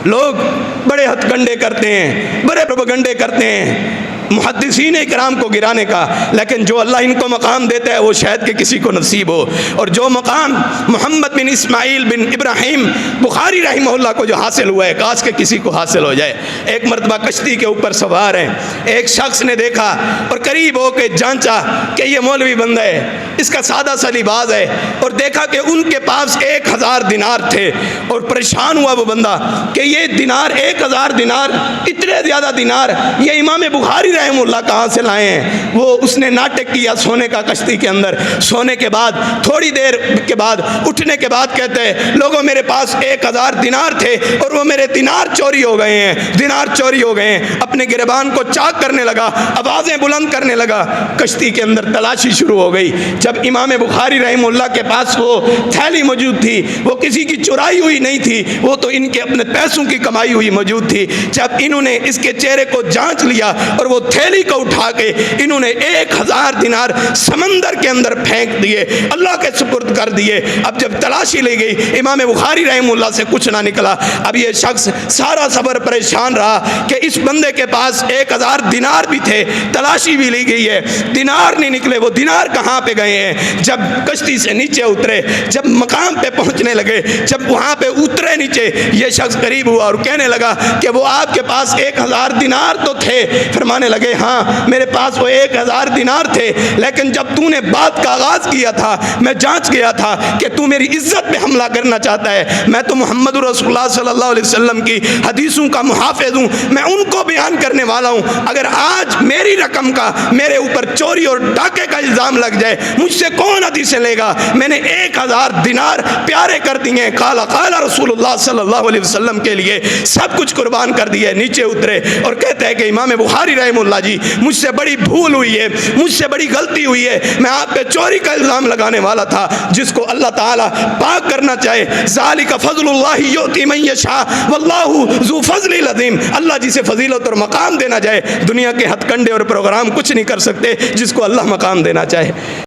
لوگ بڑے ہتھ کنڈے کرتے ہیں، بڑے پروپیگنڈے کرتے ہیں محدثین اکرام کو گرانے کا، لیکن جو اللہ ان کو مقام دیتا ہے وہ شاید کہ کسی کو نصیب ہو۔ اور جو مقام محمد بن اسماعیل بن ابراہیم بخاری رحمہ اللہ کو جو حاصل ہوا ہے، کاش کہ کسی کو حاصل ہو جائے۔ ایک مرتبہ کشتی کے اوپر سوار ہیں، ایک شخص نے دیکھا اور قریب ہو کے جانچا کہ یہ مولوی بندہ ہے، اس کا سادہ سا لباس ہے، اور دیکھا کہ ان کے پاس 1000 دینار تھے، اور پریشان ہوا وہ بندہ کہ یہ دینار 1000 دینار، اتنے زیادہ دینار یہ امام بخاری رحمہ اللہ کہاں سے لائے ہیں؟ وہ اس نے ناٹک کیا سونے کا کشتی کے اندر۔ سونے کے بعد تھوڑی دیر کے بعد اٹھنے کے بعد کہتے ہیں لوگوں میرے پاس 1000 دینار تھے اور وہ میرے دینار چوری ہو گئے ہیں، دینار چوری ہو گئے ہیں۔ اپنے گریبان کو چاک کرنے لگا، آوازیں بلند کرنے لگا، کشتی کے اندر تلاشی شروع ہو گئی۔ جب امام بخاری رحمہ اللہ کے پاس وہ تھیلی موجود تھی، وہ کسی کی چرائی ہوئی نہیں تھی، وہ تو ان کے اپنے پیسوں کی کمائی ہوئی موجود تھی۔ جب انہوں نے اس کے چہرے کو جانچ لیا اور وہ تھیلی کو اٹھا کے انہوں نے 1000 دینار سمندر کے اندر پھینک دیے، اللہ کے سپرد کر دیے۔ اب جب تلاشی لی گئی، امام بخاری رحمہ اللہ سے کچھ نہ نکلا۔ اب یہ شخص سارا صبر پریشان رہا کہ اس بندے کے پاس 1000 دینار بھی تھے، تلاشی بھی لی گئی ہے، دینار نہیں نکلے، وہ دینار کہاں پہ گئے ہیں؟ جب کشتی سے نیچے اترے، جب مقام پہ پہنچنے لگے، جب وہاں پہ اترے نیچے، یہ شخص قریب ہوا اور کہنے لگا کہ وہ آپ کے پاس 1000 دینار تو تھے۔ فرمانے لگے ہاں میرے پاس وہ 1000 دینار تھے، لیکن جب تو نے بات کا آغاز کیا تھا میں جانچ گیا تھا کہ تو میری عزت پہ حملہ کرنا چاہتا ہے۔ میں تو محمد رسول اللہ صلی اللہ علیہ وسلم کی حدیثوں کا محافظ ہوں، میں ان کو بیان کرنے والا ہوں۔ اگر آج میری رقم کا میرے اوپر چوری اور ڈاکے کا الزام لگ جائے، مجھ سے کون حدیثیں لے گا؟ میں نے 1000 دینار پیارے کر دیے، قال رسول اللہ صلی اللہ علیہ وسلم کے لیے سب کچھ قربان کر دیے۔ نیچے اترے اور کہتے ہیں کہ امام بخاری رحمہ اللہ جی مجھ سے بڑی بھول ہوئی ہے، مجھ سے بڑی غلطی ہوئی ہے، میں آپ پہ چوری کا الزام لگانے والا تھا۔ جس کو اللہ تعالیٰ پاک کرنا چاہے، ذالک فضل اللہ یؤتی من یشاء واللہ ذو فضل عظیم، اللہ جسے فضیلت اور مقام دینا چاہے، دنیا کے ہتھ کنڈے اور پروگرام کچھ نہیں کر سکتے جس کو اللہ مقام دینا چاہے۔